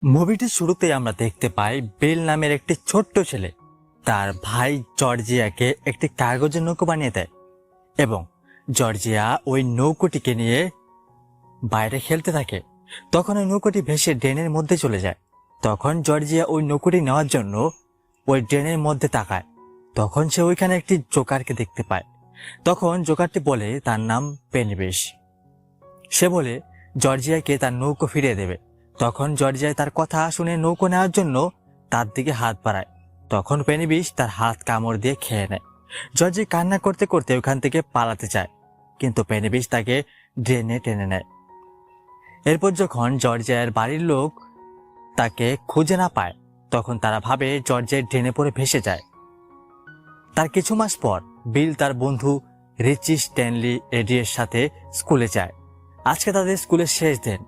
মুভিটির শুরুতেই আমরা দেখতে পাই বেল নামের একটি ছোট্ট ছেলে তার ভাই জর্জিয়াকে একটি কাগজের নৌকো বানিয়ে দেয় এবং জর্জিয়া ওই নৌকোটিকে নিয়ে বাইরে খেলতে থাকে। তখন ওই নৌকোটি ভেসে ড্রেনের মধ্যে চলে যায়। তখন জর্জিয়া ওই নৌকোটি নেওয়ার জন্য ওই ড্রেনের মধ্যে তাকায়। তখন সে ওইখানে একটি জোকারকে দেখতে পায়। তখন জোকারটি বলে তার নাম পেনিবিস। সে বলে জর্জিয়াকে তার নৌকো ফিরিয়ে দেবে। তখন জর্জিয়া তার কথা শুনে নৌকো নেওয়ার জন্য তার দিকে হাত বাড়ায়। তখন পেনিবিস তার হাত কামড় দিয়ে খেয়ে নেয়। জর্জি কান্না করতে করতে ওখান থেকে পালাতে চায়, কিন্তু পেনিবিস তাকে ড্রেনে টেনে নেয়। এরপর যখন জর্জিয়ার বাড়ির লোক তাকে খুঁজে না পায়, তখন তারা ভাবে জর্জিয়া ড্রেনে পড়ে ভেসে যায়। তার কিছু মাস পর বিল তার বন্ধু রিচি স্ট্যানলি এডির সাথে স্কুলে যায়। আজকে তাদের স্কুলের শেষ দিন।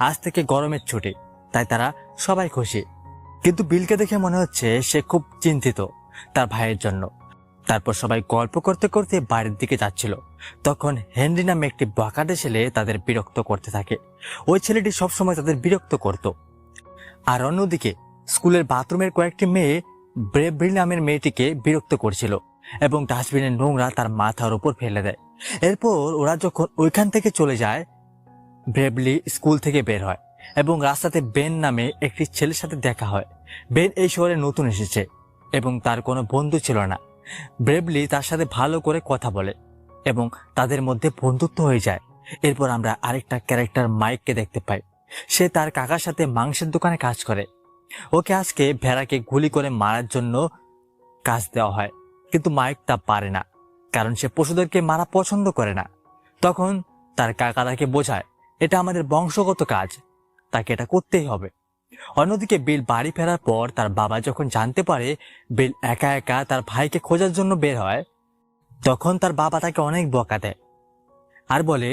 আজ থেকে গরমের ছুটি, তাই তারা সবাই খুশি। কিন্তু বিলকে দেখে মনে হচ্ছে সে খুব চিন্তিত তার ভাইয়ের জন্য। তারপর সবাই গল্প করতে করতে বাড়ির দিকে যাচ্ছিল। তখন হেনরি নামে একটি বখাটে ছেলে তাদের বিরক্ত করতে থাকে। ওই ছেলেটি সবসময় তাদের বিরক্ত করত। আর অন্যদিকে স্কুলের বাথরুমের কয়েকটি মেয়ে ব্রেভরি নামের মেয়েটিকে বিরক্ত করছিল এবং ডাস্টবিনের নোংরা তার মাথার উপর ফেলে দেয়। এরপর ওরা যখন ওইখান থেকে চলে যায়, ব্রেভলি স্কুল থেকে বের হয় এবং রাস্তাতে বেন নামে একটি ছেলের সাথে দেখা হয়। বেন এই শহরে নতুন এসেছে এবং তার কোনো বন্ধু ছিল না। ব্রেভলি তার সাথে ভালো করে কথা বলে এবং তাদের মধ্যে বন্ধুত্ব হয়ে যায়। এরপর আমরা আরেকটা ক্যারেক্টার মাইককে দেখতে পাই। সে তার কাকার সাথে মাংসের দোকানে কাজ করে। ওকে আজকে ভেড়াকে গুলি করে মারার জন্য কাজ দেওয়া হয়, কিন্তু মাইক তা পারে না, কারণ সে পশুদেরকে মারা পছন্দ করে না। তখন তার কাকা তাকে বোঝায় এটা আমাদের বংশগত কাজ, তাকে এটা করতেই হবে। অন্যদিকে বিল বাড়ি ফেরার পর তার বাবা যখন জানতে পারে বিল একা একা তার ভাইকে খোঁজার জন্য বের হয়, তখন তার বাবা তাকে অনেক বকা দেয় আর বলে,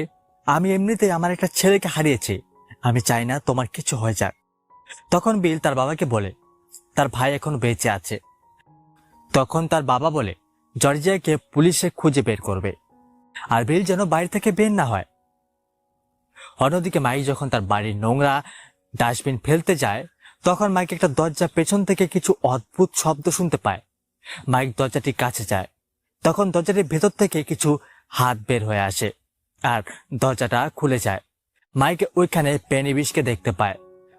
আমি এমনিতেই আমার একটা ছেলেকে হারিয়েছি, আমি চাই না তোমার কিছু হয়ে যাক। তখন বিল তার বাবাকে বলে তার ভাই এখন বেঁচে আছে। তখন তার বাবা বলে জর্জিয়াকে পুলিশে খুঁজে বের করবে আর বিল যেন বাড়ি থেকে বের না হয়। অন্যদিকে মাইক যখন তার বাড়ির নোংরা ডাস্টবিন ফেলতে যায়, তখন মাইক একটা দরজা পেছন থেকে কিছু অদ্ভুত শব্দ শুনতে পায়। মাইক দরজাটি কাছে যায়। তখন দরজাটির ভেতর থেকে কিছু হাত বের হয়ে আসে আর দরজাটা খুলে যায়। মাইক ওইখানে পেনিবিসকে দেখতে পায়।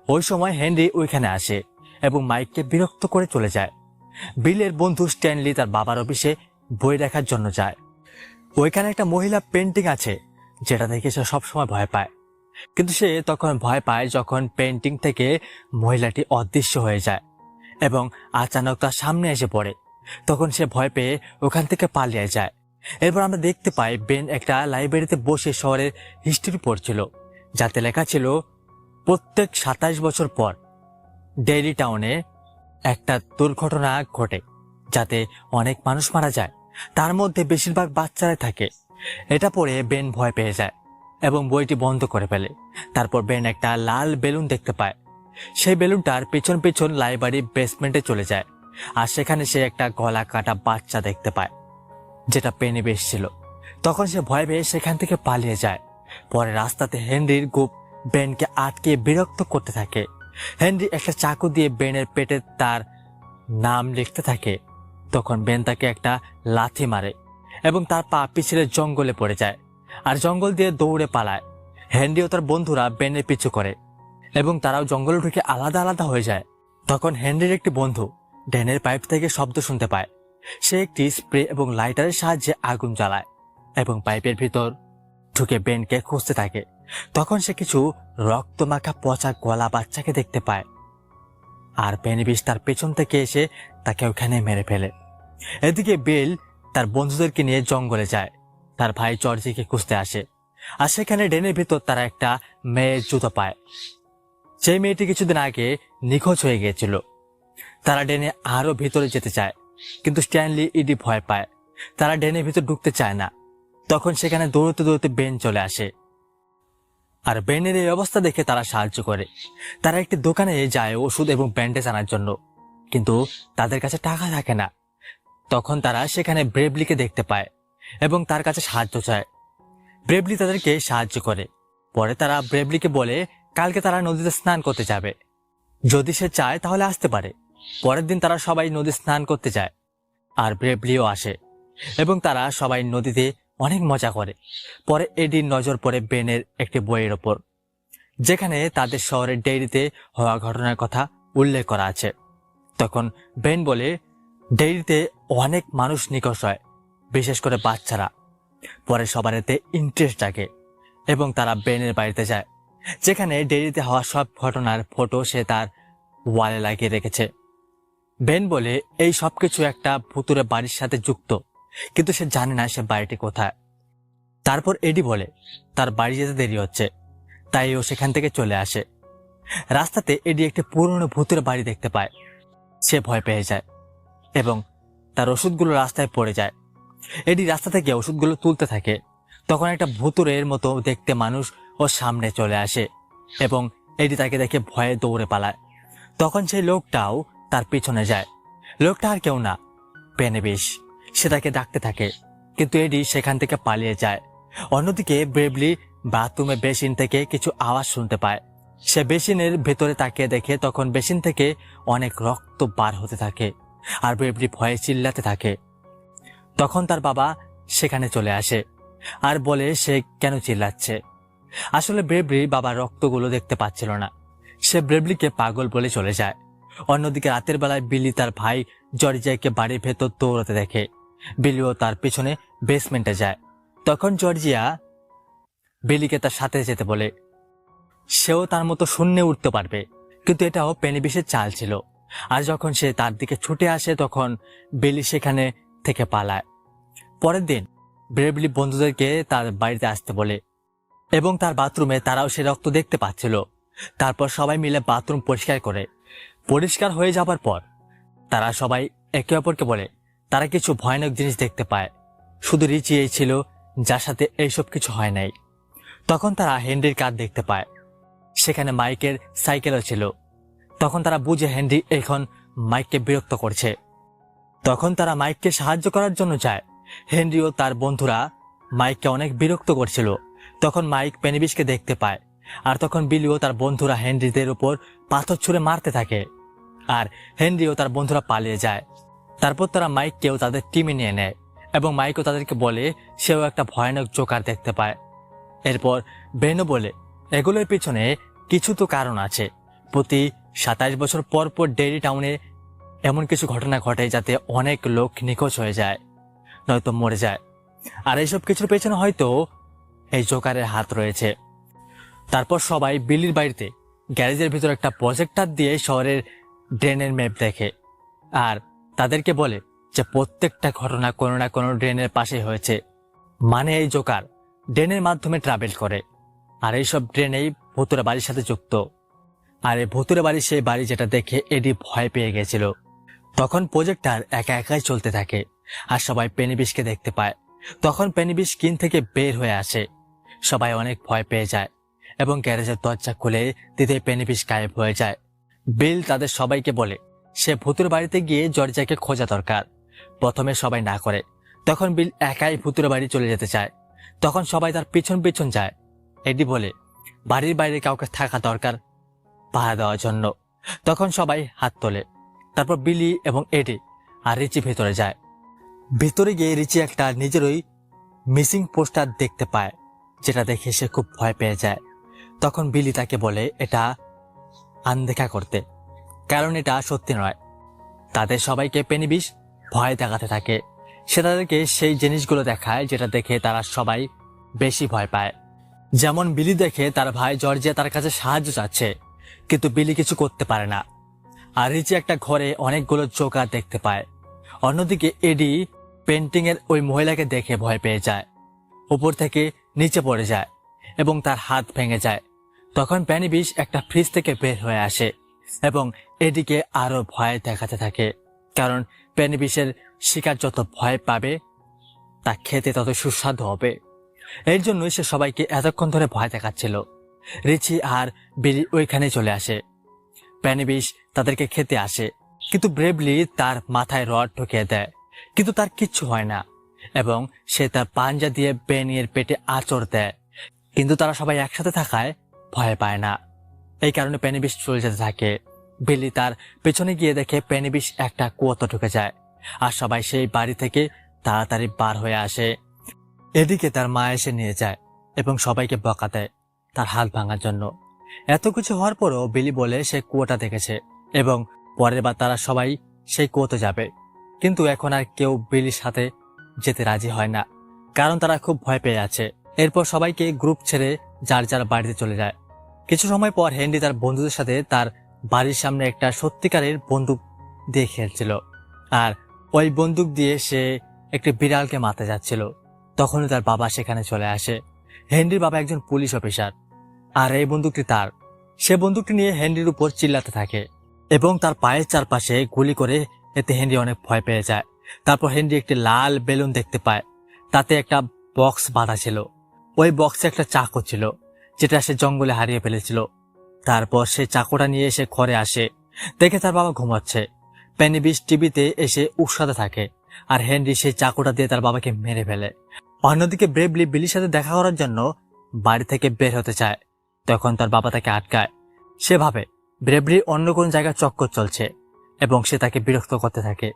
ওই সময় হেনরি ওইখানে আসে এবং মাইককে বিরক্ত করে চলে যায়। বিলের বন্ধু স্ট্যানলি তার বাবার অফিসে বই দেখার জন্য যায়। ওইখানে একটা মহিলা পেন্টিং আছে যেটা দেখে সে সবসময় ভয় পায়, কিন্তু সে তখন ভয় পায় যখন পেন্টিং থেকে মহিলাটি অদৃশ্য হয়ে যায় এবং আচানক তার সামনে এসে পড়ে। তখন সে ভয় পেয়ে ওখান থেকে পালিয়ে যায়। এরপর আমরা দেখতে পাই বেন একটা লাইব্রেরিতে বসে শহরের হিস্ট্রি পড়ছিল, যাতে লেখা ছিল প্রত্যেক 27 বছর পর ডেইলি টাউনে একটা দুর্ঘটনা ঘটে যাতে অনেক মানুষ মারা যায়, তার মধ্যে বেশিরভাগ বাচ্চারাই থাকে। এটা পড়ে বেন ভয় পেয়ে যায় এবং বইটি বন্ধ করে ফেলে। তারপর বেন একটা লাল বেলুন দেখতে পায়। সেই বেলুনটার পেছন পেছন লাইব্রেরির বেসমেন্টে চলে যায় আর সেখানে সে একটা গলা কাটা বাচ্চা দেখতে পায় যেটা পেনিবিস ছিল। তখন সে ভয় পেয়ে সেখান থেকে পালিয়ে যায়। পরে রাস্তাতে হেনরির গ্রুপ বেনকে আটকে বিরক্ত করতে থাকে। হেনরি একটা চাকু দিয়ে বেনের পেটে তার নাম লিখতে থাকে। তখন বেন তাকে একটা লাথি মারে এবং তার পা পিছলে জঙ্গলে পড়ে যায় আর জঙ্গল দিয়ে দৌড়ে পালায়। হেনরি ও তার বন্ধুরা বেনের পিছু করে এবং তারাও জঙ্গলে ঢুকে আলাদা আলাদা হয়ে যায়। তখন হেনরির একটি বন্ধু ড্রেনের পাইপ থেকে শব্দ শুনতে পায়। সে একটি স্প্রে এবং লাইটারের সাহায্যে আগুন জ্বালায় এবং পাইপের ভিতর ঢুকে বেনকে খুঁজতে থাকে। তখন সে কিছু রক্তমাখা পচা গলা বাচ্চাকে দেখতে পায় আর পেনিবিস তার পেছন থেকে এসে তাকে ওখানে মেরে ফেলে। এদিকে বেল তার বন্ধুদেরকে নিয়ে জঙ্গলে যায়, তার ভাই জর্জিকে খুঁজতে আসে। আর সেখানে ড্রেনের ভিতর তারা একটা মেয়ের জুতো পায়। সেই মেয়েটি কিছুদিন আগে নিখোঁজ হয়ে গিয়েছিল। তারা ড্রেনে আরো ভিতরে যেতে চায়, কিন্তু স্ট্যানলি ইডি ভয় পায়। তারা ড্রেনের ভিতর ঢুকতে চায় না। তখন সেখানে দৌড়তে দৌড়তে বেন চলে আসে আর বেনের এই অবস্থা দেখে তারা সাহায্য করে। তারা একটি দোকানে যায় ওষুধ এবং ব্যান্ডেজ আনার জন্য, কিন্তু তাদের কাছে টাকা থাকে না। তখন তারা সেখানে ব্রেভলিকে দেখতে পায় এবং তার কাছে সাহায্য চায়। ব্রেভলি তাদেরকে সাহায্য করে। পরে তারা ব্রেভলিকে বলে কালকে তারা নদীতে স্নান করতে যাবে। যদি সে চায় তাহলে আসতে পারে। পরের দিন তারা সবাই নদী স্নান করতে যায়, আর ব্রেভলিও আসে এবং তারা সবাই নদীতে অনেক মজা করে। পরে এডির নজর পড়ে বেনের একটি বইয়ের ওপর, যেখানে তাদের শহরের ডেইরিতে হওয়া ঘটনার কথা উল্লেখ করা আছে। তখন বেন বলে, ডেইরিতে অনেক মানুষ নিখোঁজ হয়, বিশেষ করে বাচ্চারা। পরে সবার এতে ইন্টারেস্ট জাগে এবং তারা বেনের বাড়িতে যায়, যেখানে ডেইরিতে হওয়া সব ঘটনার ফটো সে তার ওয়ালে লাগিয়ে রেখেছে। বেন বলে, এই সবকিছু একটা ভুতুরে বাড়ির সাথে যুক্ত, কিন্তু সে জানে না সে বাড়িটি কোথায়। তারপর এডি বলে তার বাড়ি যেতে দেরি হচ্ছে, তাই ও সেখান থেকে চলে আসে। রাস্তাতে এডি একটি পুরনো ভূতের বাড়ি দেখতে পায়। সে ভয় পেয়ে যায় এবং তার ওষুধগুলো রাস্তায় পড়ে যায়। এডি রাস্তা থেকে ওষুধগুলো তুলতে থাকে। তখন একটা ভুতুরের মতো দেখতে মানুষ ওর সামনে চলে আসে এবং এডি তাকে দেখে ভয়ে দৌড়ে পালায়। তখন সেই লোকটাও তার পিছনে যায়। লোকটা আর কেউ না, পেনেবিস। সে তাকে ডাকতে থাকে, কিন্তু এডি সেখান থেকে পালিয়ে যায়। অন্যদিকে ব্রেভলি বাথরুমে বেসিন থেকে কিছু আওয়াজ শুনতে পায়। সে বেসিনের ভেতরে তাকিয়ে দেখে তখন বেসিন থেকে অনেক রক্ত বার হতে থাকে, আর ব্রেভলি ভয়ে চিল্লাতে থাকে। তখন তার বাবা সেখানে চলে আসে আর বলে সে কেন চিল্লাচ্ছে। আসলে ব্রেভলি বাবার রক্তগুলো দেখতে পাচ্ছিল না। সে ব্রেভলিকে পাগল বলে চলে যায়। অন্যদিকে রাতের বেলায় বিলি তার ভাই জর্জিয়াকে বাড়ির ভেতর দৌড়াতে দেখে। বিলিও তার পিছনে বেসমেন্টে যায়। তখন জর্জিয়া বিলিকে তার সাথে যেতে বলে। সেও তার মতো শূন্যে উঠতে পারবে, কিন্তু এটাও পেনিবিসের চাল ছিল। আর যখন সে তার দিকে ছুটে আসে তখন বিলি সেখানে থেকে পালায়। পরের দিন ব্রেভলি বন্ধুদেরকে তার বাড়িতে আসতে বলে এবং তার বাথরুমে তারাও সে রক্ত দেখতে পাচ্ছিল। তারপর সবাই মিলে বাথরুম পরিষ্কার করে। পরিষ্কার হয়ে যাবার পর তারা সবাই একে অপরকে বলে তারা কিছু ভয়ানক জিনিস দেখতে পায়। শুধু রিচি এই ছিল যার সাথে এইসব কিছু হয় নাই। তখন তারা হেনরির কার্ড দেখতে পায়, সেখানে মাইকের সাইকেলও ছিল। তখন তারা বুঝে হেনরি এখন মাইককে বিরক্ত করছে। তখন তারা মাইককে সাহায্য করার জন্য যায়। হেনরি ও তার বন্ধুরা মাইককে অনেক বিরক্ত করছিল। তখন মাইক পেনিবিসকে দেখতে পায়, আর তখন বিলি ও তার বন্ধুরা হেনরিদের উপর পাথর ছুঁড়ে মারতে থাকে, আর হেনরি ও তার বন্ধুরা পালিয়ে যায়। তারপর তারা মাইককেও তাদের টিমে নিয়ে নেয় এবং মাইকও তাদেরকে বলে সেও একটা ভয়ানক জোকার দেখতে পায়। এরপর বেনও বলে এগুলোর পিছনে কিছু তো কারণ আছে। প্রতি 27 বছর পর পর ডেইরি টাউনে এমন কিছু ঘটনা ঘটে যাতে অনেক লোক নিখোঁজ হয়ে যায়, নয়তো মরে যায়। আর এইসব কিছুর পেছনে হয়তো এই জোকারের হাত রয়েছে। তারপর সবাই বিলির বাড়িতে গ্যারেজের ভিতর একটা প্রজেক্টর দিয়ে শহরের ড্রেনের ম্যাপ দেখে, আর তাদেরকে বলে যে প্রত্যেকটা ঘটনা কোনো না কোনো ড্রেনের পাশে হয়েছে। মানে এই জোকার ড্রেনের মাধ্যমে ট্রাভেল করে, আর এইসব ড্রেনেই ভুতুরে বাড়ির সাথে যুক্ত। আর এই ভুতুরে বাড়ি সেই বাড়ি যেটা দেখে এডি ভয় পেয়ে গেছিল। তখন প্রজেক্টর একা একাই চলতে থাকে আর সবাই পেনিবিসকে দেখতে পায়। তখন পেনিবিস স্ক্রিন থেকে বের হয়ে আসে। সবাই অনেক ভয় পেয়ে যায় এবং গ্যারেজের দরজা খুলে দিতে পেনিবিস গায়েব হয়ে যায়। বিল তাদের সবাইকে বলে সে ভুতুরে বাড়িতে গিয়ে জর্জিয়াকে খোঁজা দরকার। প্রথমে সবাই না করে। তখন বিল একাই ভুতুরে বাড়ি চলে যেতে চায়। তখন সবাই তার পিছন পিছন যায়। এডি বলে বাড়ির বাইরে কাউকে থাকা দরকার পাহারা দেওয়ার জন্য। তখন সবাই হাত তোলে। তারপর বিলি এবং এডি আর রিচি ভেতরে যায়। ভেতরে গিয়ে রিচি একটা নিজেরই মিসিং পোস্টার দেখতে পায়, যেটা দেখে সে খুব ভয় পেয়ে যায়। তখন বিলি তাকে বলে এটা আনদেখা করতে, কারণ এটা সত্যি নয়। তাদের সবাইকে পেনিবিস ভয় দেখাতে থাকে। সে তাদেরকে সেই জিনিসগুলো দেখায় যেটা দেখে তারা সবাই বেশি ভয় পায়। যেমন বিলি দেখে তার ভাই জর্জিয়া তার কাছে সাহায্য চাচ্ছে, কিন্তু বিলি কিছু করতে পারে না। আর রিচি একটা ঘরে অনেকগুলো জোকার দেখতে পায়। অন্যদিকে এডি পেন্টিং এর ওই মহিলাকে দেখে ভয় পেয়ে যায়, উপর থেকে নিচে পড়ে যায় এবং তার হাত ভেঙে যায়। তখন পেনিবিস একটা ফ্রিজ থেকে বের হয়ে আসে এবং এডিকে আরো ভয় দেখাতে থাকে, কারণ পেনিবিসের শিকার যত ভয় পাবে তা খেতে তত সুস্বাদু হবে। এর জন্যই সে সবাইকে এতক্ষণ ধরে ভয় দেখাচ্ছিল। রিচি আর বিলি ওইখানে চলে আসে। পেনিবিস তাদেরকে খেতে আসে, কিন্তু ব্রেভলি তার মাথায় রড ঢুকিয়ে দেয়, কিন্তু তার কিচ্ছু হয় না এবং সে তার পাঞ্জা দিয়ে বেনির পেটে আঁচড় দেয়, কিন্তু তারা সবাই একসাথে থাকায় ভয় পায় না। এই কারণে পেনিবিস চলে যেতে থাকে। বিলি তার পেছনে গিয়ে দেখে পেনিবিস একটা কুয়োতে ঢুকে যায়, আর সবাই সেই বাড়ি থেকে তাড়াতাড়ি বার হয়ে আসে। এদিকে তার মা এসে নিয়ে যায় এবং সবাইকে বকা দেয় তার হাত ভাঙার জন্য। এত কিছু হওয়ার পরও বিলি বলে সে কুয়োটা দেখেছে এবং পরের বার তারা সবাই সেই কুয়োতে যাবে। কিন্তু এখন আর কেউ বিলির সাথে যেতে রাজি হয় না, কারণ তারা খুব ভয় পেয়ে আছে। এরপর সবাইকে গ্রুপ ছেড়ে যার যার বাড়িতে চলে যায়। কিছু সময় পর হেনরি তার বন্ধুদের সাথে তার বাড়ির সামনে একটা সত্যিকারের বন্দুক দিয়ে খেলছিল, আর ওই বন্দুক দিয়ে সে একটি বিড়ালকে মারতে যাচ্ছিল। তখনই তার বাবা সেখানে চলে আসে। হেনরির বাবা একজন পুলিশ অফিসার, আর এই বন্দুকটি তার। সে বন্দুকটি নিয়ে হেনরির উপর চিল্লাতে থাকে এবং তার পায়ের চারপাশে গুলি করে। এতে হেনরি অনেক ভয় পেয়ে যায়। তারপর হেনরি একটি লাল বেলুন দেখতে পায়, তাতে একটা বক্স বাঁধা ছিল। ওই বক্সে একটা চাকু ছিল, যেটা সে জঙ্গলে হারিয়ে ফেলেছিল। তারপর সে চাকুটা নিয়ে এসে ঘরে আসে, দেখে তার বাবা ঘুমাচ্ছে। পেনিবিস টিভিতে এসে উৎসাতে থাকে, আর হেনরি সেই চাকুটা দিয়ে তার বাবাকে মেরে ফেলে। অন্যদিকে ব্রেভলি বিলির সাথে দেখা করার জন্য বাড়ি থেকে বের হতে চায়, তখন তার বাবা তাকে আটকায়। সে ভাবে ব্রেভলি অন্য কোন জায়গায় চক্কর চলছে এবং সে তাকে বিরক্ত করতে থাকে।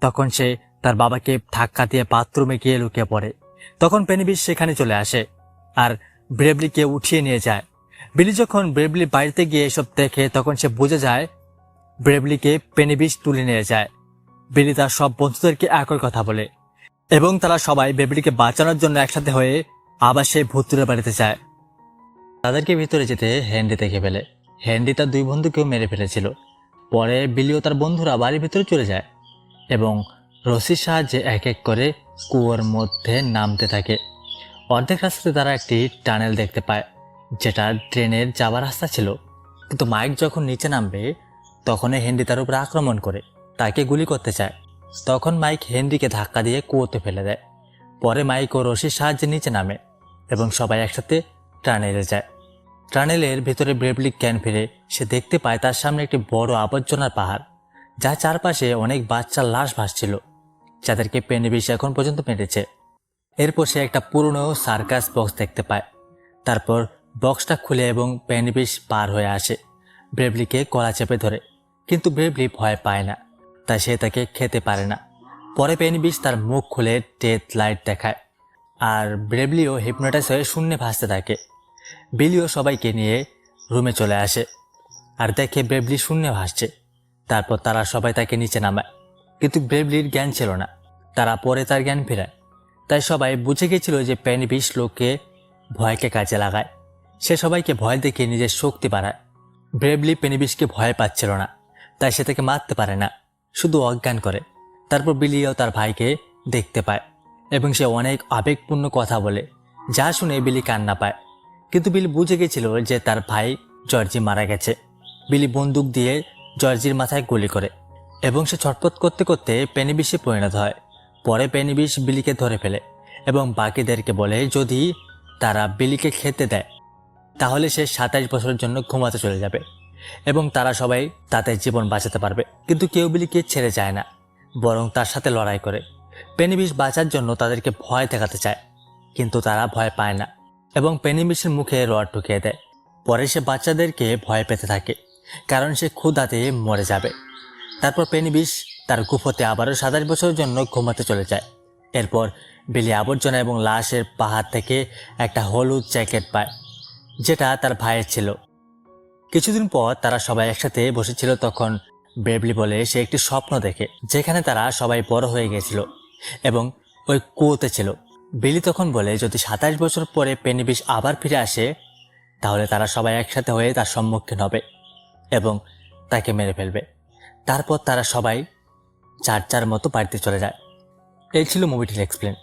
তখন সে তার বাবাকে ধাক্কা দিয়ে বাথরুমে গিয়ে লুকিয়ে পড়ে। তখন পেনিবিস সেখানে চলে আসে আর ব্রেভলিকে উঠিয়ে নিয়ে যায়। বিলি যখন ব্রেভলির বাড়িতে গিয়ে এসব দেখে তখন সে বুঝে যায় ব্রেভলিকে পেনিবিস তুলে নিয়ে যায়। বিলি তার সব বন্ধুদেরকে একই কথা বলে এবং তারা সবাই ব্রেভলিকে বাঁচানোর জন্য একসাথে হয়ে আবার সেই ভূতুরের বাড়িতে যায়। তাদেরকে ভিতরে যেতে হেনরি দেখে ফেলে। হেনরি তার দুই বন্ধুকেও মেরে ফেলেছিল। পরে বিলি ও তার বন্ধুরা বাড়ির ভিতরে চলে যায় এবং রশির সাহায্যে এক এক করে কুয়োর মধ্যে নামতে থাকে। অর্ধেক রাস্তাতে তারা একটি টানেল দেখতে পায়, যেটা ট্রেনের যাওয়ার রাস্তা ছিল। কিন্তু মাইক যখন নিচে নামবে তখনই হেনরি তার উপরে আক্রমণ করে তাকে গুলি করতে চায়। তখন মাইক হেনরিকে ধাক্কা দিয়ে কুয়োতে ফেলে দেয়। পরে মাইক ও রশির সাহায্যে নিচে নামে এবং সবাই একসাথে টানেলে যায়। টানেলের ভিতরে ব্রেভলি জ্ঞান ফিরে সে দেখতে পায় তার সামনে একটি বড় আবর্জনার পাহাড়, যার চারপাশে অনেক বাচ্চার লাশ ভাসছিল, যাদেরকে পেনিবিস এখন পর্যন্ত মেরেছে। এরপর সে একটা পুরনো সার্কাস বক্স দেখতে পায়। তারপর বক্সটা খুলে এবং পেনিবিস পার হয়ে আসে, ব্রেভলিকে গলা চেপে ধরে। কিন্তু ব্রেভলি ভয় পায় না, তাই সে তাকে খেতে পারে না। পরে পেনিবিস তার মুখ খুলে ডেথ লাইট দেখায়, আর ব্রেভলিও হিপনোটাইজ হয়ে শূন্যে ভাসতে থাকে। বিলিও সবাইকে নিয়ে রুমে চলে আসে আর দেখে ব্রেভলি শূন্যে ভাসছে। তারপর তারা সবাই তাকে নিচে নামায়, কিন্তু ব্রেভলির জ্ঞান ছিল না। তারা পরে তার জ্ঞান ফেরায়। তাই সবাই বুঝে গেছিল যে পেনিবিস লোককে ভয়কে কাজে লাগায়। সে সবাইকে ভয় দেখিয়ে নিজের শক্তি বাড়ায়। ব্রেভলি পেনিবিসকে ভয় পাচ্ছিল না, তাই সে তাকে মারতে পারে না, শুধু অজ্ঞান করে। তারপর বিলিও তার ভাইকে দেখতে পায় এবং সে অনেক আবেগপূর্ণ কথা বলে, যা শুনে বিলি কান্না পায়। কিন্তু বিলি বুঝে গেছিল যে তার ভাই জর্জি মারা গেছে। বিলি বন্দুক দিয়ে জর্জির মাথায় গুলি করে এবং সে ছটফট করতে করতে পেনিবিসে পরিণত হয়। পরে পেনিবিস বিলিকে ধরে ফেলে এবং বাকিদেরকে বলে যদি তারা বিলিকে খেতে দেয় তাহলে সে 27 বছরের জন্য ঘুমাতে চলে যাবে এবং তারা সবাই তাদের জীবন বাঁচাতে পারবে। কিন্তু কেউ বিলিকে ছেড়ে যায় না, বরং তার সাথে লড়াই করে। পেনিবিস বাঁচার জন্য তাদেরকে ভয় দেখাতে চায়, কিন্তু তারা ভয় পায় না এবং পেনিবিসের মুখে রড ঢুকিয়ে দেয়। পরে সে বাচ্চাদেরকে ভয় পেতে থাকে, কারণ সে ক্ষুধাতে মরে যাবে। তারপর পেনিবিস তার গুফতে আবারও 27 বছরের জন্য ঘুমাতে চলে যায়। এরপর বিলি আবর্জনা এবং লাশের পাহাড় থেকে একটা হলুদ জ্যাকেট পায়, যেটা তার ভাইয়ের ছিল। কিছুদিন পর তারা সবাই একসাথে বসেছিল, তখন ব্রেভলি বলে সে একটি স্বপ্ন দেখে যেখানে তারা সবাই বড় হয়ে গেছিল এবং ওই কুয়োতে ছিল। বিলি তখন বলে যদি 27 বছর পরে পেনিবিস আবার ফিরে আসে তাহলে তারা সবাই একসাথে হয়ে তার সম্মুখীন হবে এবং তাকে মেরে ফেলবে। তারপর তারা সবাই যার যার মতো বাড়িতে চলে যায়। এই ছিল মুভিটির এক্সপ্লেন।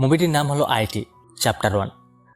মুভিটির নাম হলো আইটি চ্যাপ্টার 1।